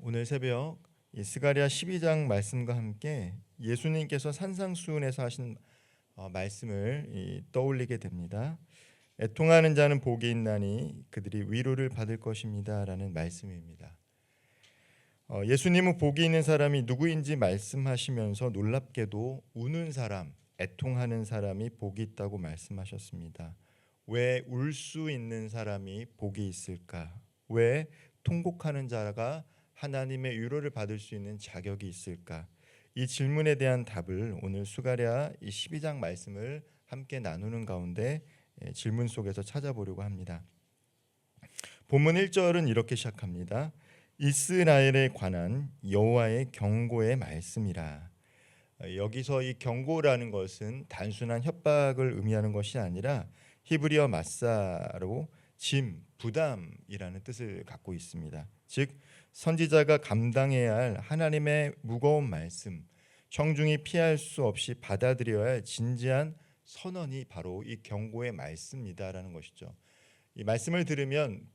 오늘 새벽 이 스가랴 12장 말씀과 함께 예수님께서 산상수훈에서 하신 말씀을 떠올리게 됩니다. 애통하는 자는 복이 있나니 그들이 위로를 받을 것입니다라는 말씀입니다. 예수님은 복이 있는 사람이 누구인지 말씀하시면서 놀랍게도 우는 사람, 애통하는 사람이 복이 있다고 말씀하셨습니다. 왜 울 수 있는 사람이 복이 있을까? 왜 통곡하는 자가 하나님의 위로를 받을 수 있는 자격이 있을까? 이 질문에 대한 답을 오늘 스가랴 이 12장 말씀을 함께 나누는 가운데 질문 속에서 찾아보려고 합니다. 본문 1절은 이렇게 시작합니다. 이스라엘에 관한 여호와의 경고의 말씀이라. 여기서 이 경고라는 것은 단순한 협박을 의미하는 것이 아니라 히브리어 마사로 짐, 부담이라는 뜻을 갖고 있습니다. 즉 선지자가 감당해야 할 하나님의 무거운 말씀, 청중이 피할 수 없이 받아들여야 할 진지한 선언이 바로 이 경고의 말씀이다라는 것이죠. 이 말씀을 들으면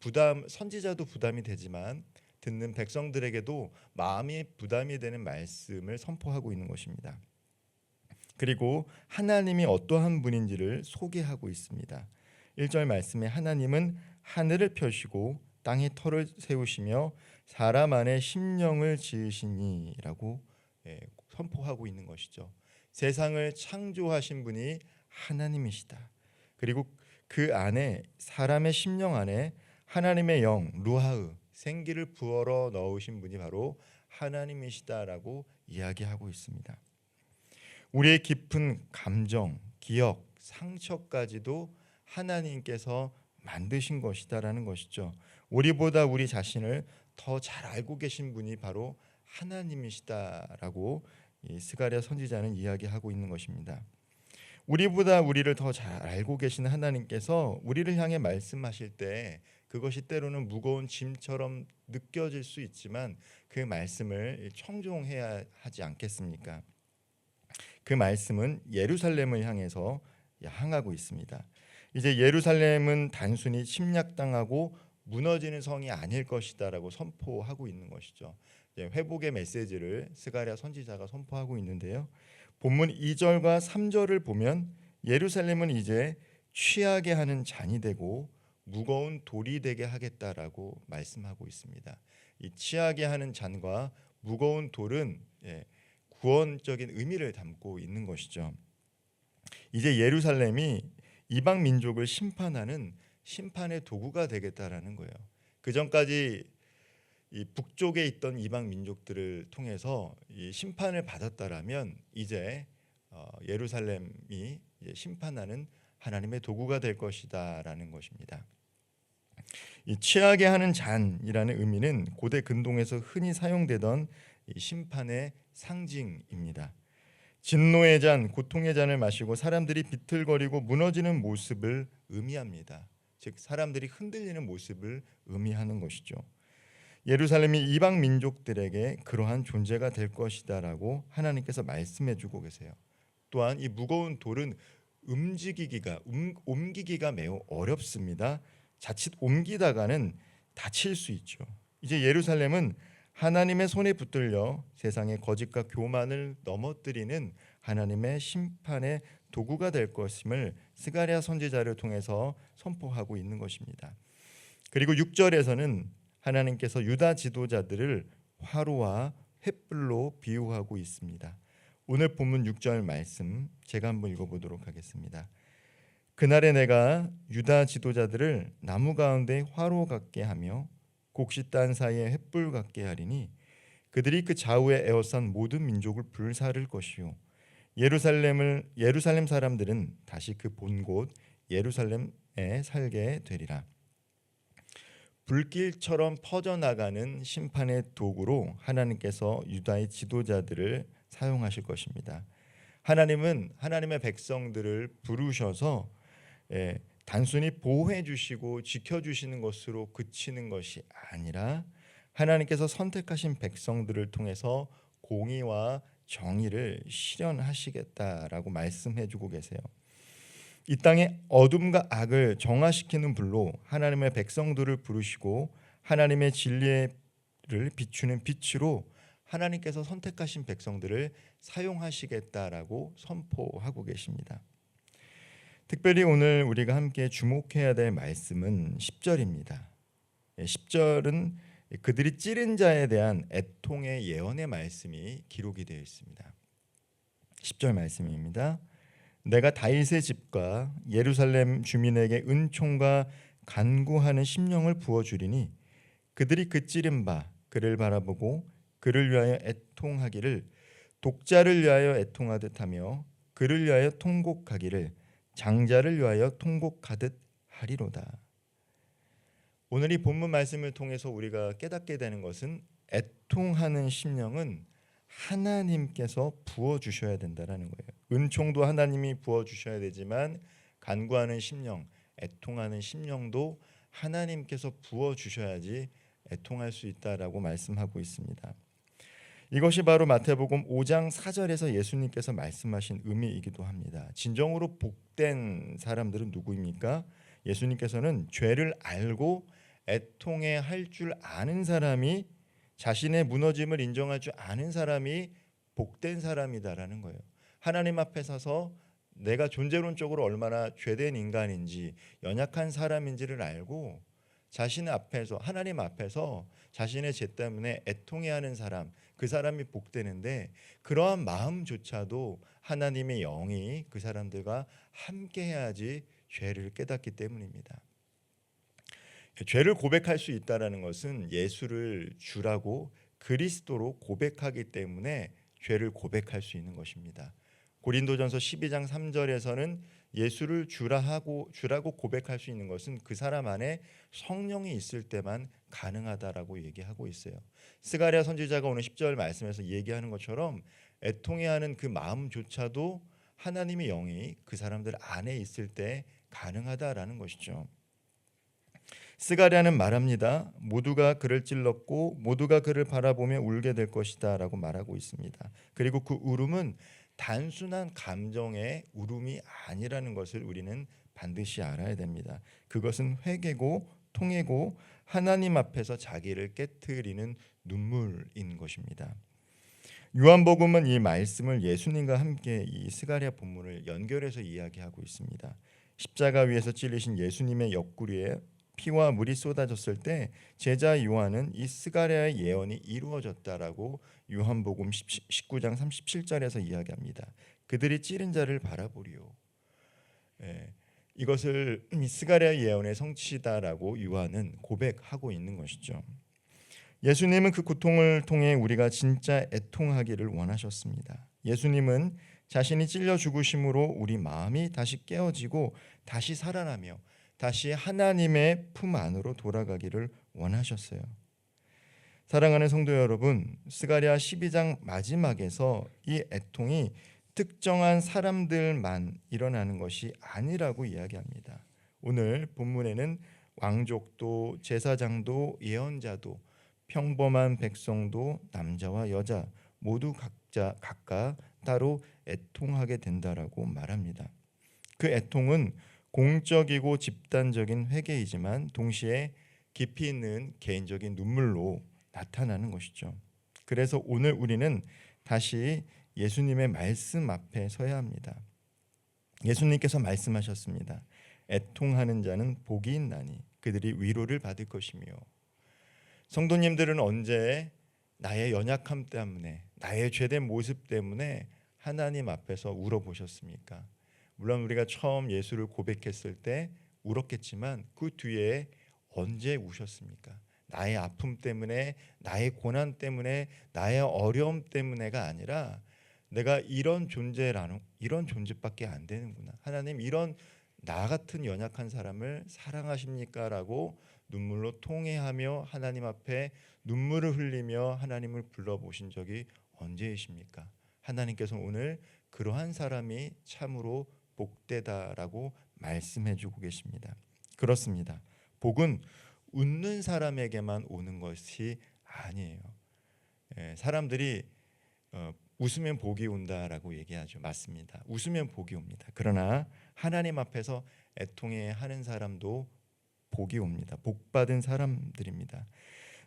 선지자도 부담이 되지만 듣는 백성들에게도 마음이 부담이 되는 말씀을 선포하고 있는 것입니다. 그리고 하나님이 어떠한 분인지를 소개하고 있습니다. 1절 말씀에 하나님은 하늘을 펴시고 땅에 터를 세우시며 사람 안에 심령을 지으시니라고 선포하고 있는 것이죠. 세상을 창조하신 분이 하나님이시다. 그리고 그 안에 사람의 심령 안에 하나님의 영 루하흐 생기를 부어러 넣으신 분이 바로 하나님이시다라고 이야기하고 있습니다. 우리의 깊은 감정, 기억, 상처까지도 하나님께서 만드신 것이다라는 것이죠. 우리보다 우리 자신을 더 잘 알고 계신 분이 바로 하나님이시다라고 이 스가랴 선지자는 이야기하고 있는 것입니다. 우리보다 우리를 더 잘 알고 계신 하나님께서 우리를 향해 말씀하실 때 그것이 때로는 무거운 짐처럼 느껴질 수 있지만 그 말씀을 청종해야 하지 않겠습니까? 그 말씀은 예루살렘을 향해서 향하고 있습니다. 이제 예루살렘은 단순히 침략당하고 무너지는 성이 아닐 것이다라고 선포하고 있는 것이죠. 회복의 메시지를 스가랴 선지자가 선포하고 있는데요. 본문 2절과 3절을 보면 예루살렘은 이제 취하게 하는 잔이 되고 무거운 돌이 되게 하겠다라고 말씀하고 있습니다. 이 취하게 하는 잔과 무거운 돌은 구원적인 의미를 담고 있는 것이죠. 이제 예루살렘이 이방 민족을 심판하는 심판의 도구가 되겠다라는 거예요. 그 전까지 이 북쪽에 있던 이방 민족들을 통해서 이 심판을 받았다라면 이제 예루살렘이 이제 심판하는 하나님의 도구가 될 것이다라는 것입니다. 이 취하게 하는 잔이라는 의미는 고대 근동에서 흔히 사용되던 이 심판의 상징입니다. 진노의 잔, 고통의 잔을 마시고 사람들이 비틀거리고 무너지는 모습을 의미합니다. 즉 사람들이 흔들리는 모습을 의미하는 것이죠. 예루살렘이 이방 민족들에게 그러한 존재가 될 것이다라고 하나님께서 말씀해주고 계세요. 또한 이 무거운 돌은 옮기기가 매우 어렵습니다. 자칫 옮기다가는 다칠 수 있죠. 이제 예루살렘은 하나님의 손에 붙들려 세상의 거짓과 교만을 넘어뜨리는 하나님의 심판의 도구가 될 것임을 스가랴 선지자를 통해서 선포하고 있는 것입니다. 그리고 6절에서는 하나님께서 유다 지도자들을 화로와 횃불로 비유하고 있습니다. 오늘 본문 6절 말씀 제가 한번 읽어보도록 하겠습니다. 그날에 내가 유다 지도자들을 나무 가운데 화로 같게 하며 곡식단 사이에 횃불 같게 하리니 그들이 그 좌우에 에워싼 모든 민족을 불사를 것이요 예루살렘 사람들은 다시 그 본곳 예루살렘에 살게 되리라. 불길처럼 퍼져나가는 심판의 도구로 하나님께서 유다의 지도자들을 사용하실 것입니다. 하나님은 하나님의 백성들을 부르셔서 단순히 보호해 주시고 지켜 주시는 것으로 그치는 것이 아니라 하나님께서 선택하신 백성들을 통해서 공의와 정의를 실현하시겠다라고 말씀해 주고 계세요. 이 땅의 어둠과 악을 정화시키는 불로 하나님의 백성들을 부르시고 하나님의 진리의 비추는 빛으로 하나님께서 선택하신 백성들을 사용하시겠다라고 선포하고 계십니다. 특별히 오늘 우리가 함께 주목해야 될 말씀은 10절입니다. 10절은 그들이 찌른 자에 대한 애통의 예언의 말씀이 기록이 되어 있습니다. 10절 말씀입니다. 내가 다윗의 집과 예루살렘 주민에게 은총과 간구하는 심령을 부어주리니 그들이 그 찌른 바 그를 바라보고 그를 위하여 애통하기를 독자를 위하여 애통하듯 하며 그를 위하여 통곡하기를 장자를 위하여 통곡하듯 하리로다. 오늘 이 본문 말씀을 통해서 우리가 깨닫게 되는 것은 애통하는 심령은 하나님께서 부어주셔야 된다는 거예요. 은총도 하나님이 부어주셔야 되지만 간구하는 심령, 애통하는 심령도 하나님께서 부어주셔야지 애통할 수 있다라고 말씀하고 있습니다. 이것이 바로 마태복음 5장 4절에서 예수님께서 말씀하신 의미이기도 합니다. 진정으로 복된 사람들은 누구입니까? 예수님께서는 죄를 알고 애통해 할 줄 아는 사람이, 자신의 무너짐을 인정할 줄 아는 사람이 복된 사람이다라는 거예요. 하나님 앞에 서서 내가 존재론적으로 얼마나 죄된 인간인지 연약한 사람인지를 알고 자신 앞에서, 하나님 앞에서 자신의 죄 때문에 애통해하는 사람, 그 사람이 복되는데, 그러한 마음조차도 하나님의 영이 그 사람들과 함께해야지 죄를 깨닫기 때문입니다. 죄를 고백할 수 있다는 것은 예수를 주라고 그리스도로 고백하기 때문에 죄를 고백할 수 있는 것입니다. 고린도전서 12장 3절에서는 예수를 주라고 고백할 수 있는 것은 그 사람 안에 성령이 있을 때만 가능하다라고 얘기하고 있어요. 스가랴 선지자가 오늘 10절 말씀에서 얘기하는 것처럼 애통해하는 그 마음조차도 하나님의 영이 그 사람들 안에 있을 때 가능하다라는 것이죠. 스가랴는 말합니다. 모두가 그를 찔렀고 모두가 그를 바라보며 울게 될 것이다 라고 말하고 있습니다. 그리고 그 울음은 단순한 감정의 울음이 아니라는 것을 우리는 반드시 알아야 됩니다. 그것은 회개고 통회고 하나님 앞에서 자기를 깨트리는 눈물인 것입니다. 요한복음은 이 말씀을 예수님과 함께 이 스가랴 본문을 연결해서 이야기하고 있습니다. 십자가 위에서 찔리신 예수님의 옆구리에 피와 물이 쏟아졌을 때 제자 요한은 이 스가랴의 예언이 이루어졌다라고 요한복음 19장 37절에서 이야기합니다. 그들이 찌른 자를 바라보리요. 이것을 스가랴 예언의 성취다라고 요한은 고백하고 있는 것이죠. 예수님은 그 고통을 통해 우리가 진짜 애통하기를 원하셨습니다. 예수님은 자신이 찔려 죽으심으로 우리 마음이 다시 깨어지고 다시 살아나며 다시 하나님의 품 안으로 돌아가기를 원하셨어요. 사랑하는 성도 여러분, 스가랴 12장 마지막에서 이 애통이 특정한 사람들만 일어나는 것이 아니라고 이야기합니다. 오늘 본문에는 왕족도 제사장도 예언자도 평범한 백성도 남자와 여자 모두 각각 따로 애통하게 된다라고 말합니다. 그 애통은 공적이고 집단적인 회개이지만 동시에 깊이 있는 개인적인 눈물로 나타나는 것이죠. 그래서 오늘 우리는 다시 예수님의 말씀 앞에 서야 합니다. 예수님께서 말씀하셨습니다. 애통하는 자는 복이 있나니 그들이 위로를 받을 것이며. 성도님들은 언제 나의 연약함 때문에, 나의 죄된 모습 때문에 하나님 앞에서 울어보셨습니까? 물론 우리가 처음 예수를 고백했을 때 울었겠지만 그 뒤에 언제 우셨습니까? 나의 아픔 때문에, 나의 고난 때문에, 나의 어려움 때문에가 아니라 내가 이런 존재밖에 안 되는구나. 하나님, 이런 나 같은 연약한 사람을 사랑하십니까? 라고 눈물로 통회하며 하나님 앞에 눈물을 흘리며 하나님을 불러보신 적이 언제이십니까? 하나님께서 오늘 그러한 사람이 참으로 복되다라고 말씀해주고 계십니다. 그렇습니다. 복은 웃는 사람에게만 오는 것이 아니에요. 사람들이 웃으면 복이 온다라고 얘기하죠. 맞습니다. 웃으면 복이 옵니다. 그러나 하나님 앞에서 애통해 하는 사람도 복이 옵니다. 복 받은 사람들입니다.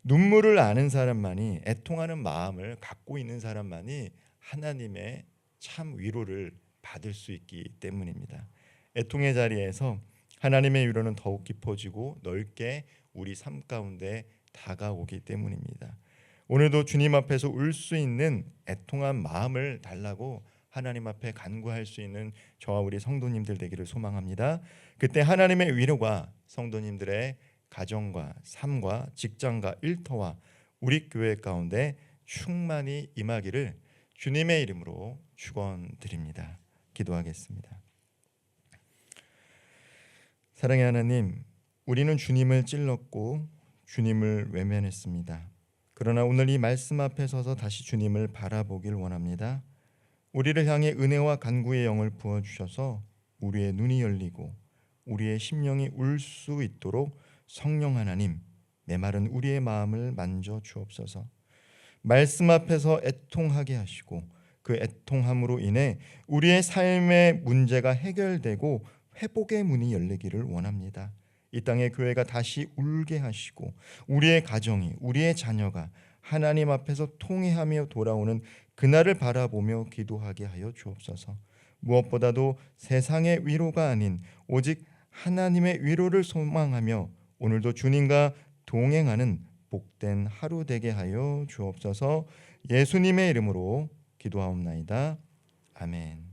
눈물을 아는 사람만이, 애통하는 마음을 갖고 있는 사람만이 하나님의 참 위로를 받을 수 있기 때문입니다. 애통의 자리에서 하나님의 위로는 더욱 깊어지고 넓게 우리 삶 가운데 다가오기 때문입니다. 오늘도 주님 앞에서 울 수 있는 애통한 마음을 달라고 하나님 앞에 간구할 수 있는 저와 우리 성도님들 되기를 소망합니다. 그때 하나님의 위로가 성도님들의 가정과 삶과 직장과 일터와 우리 교회 가운데 충만히 임하기를 주님의 이름으로 축원드립니다. 기도하겠습니다. 사랑의 하나님, 우리는 주님을 찔렀고 주님을 외면했습니다. 그러나 오늘 이 말씀 앞에 서서 다시 주님을 바라보길 원합니다. 우리를 향해 은혜와 간구의 영을 부어주셔서 우리의 눈이 열리고 우리의 심령이 울 수 있도록 성령 하나님, 메마른 우리의 마음을 만져 주옵소서. 말씀 앞에서 애통하게 하시고 그 애통함으로 인해 우리의 삶의 문제가 해결되고 회복의 문이 열리기를 원합니다. 이 땅의 교회가 다시 울게 하시고 우리의 가정이, 우리의 자녀가 하나님 앞에서 통회하며 돌아오는 그날을 바라보며 기도하게 하여 주옵소서. 무엇보다도 세상의 위로가 아닌 오직 하나님의 위로를 소망하며 오늘도 주님과 동행하는 복된 하루 되게 하여 주옵소서. 예수님의 이름으로 기도하옵나이다. 아멘.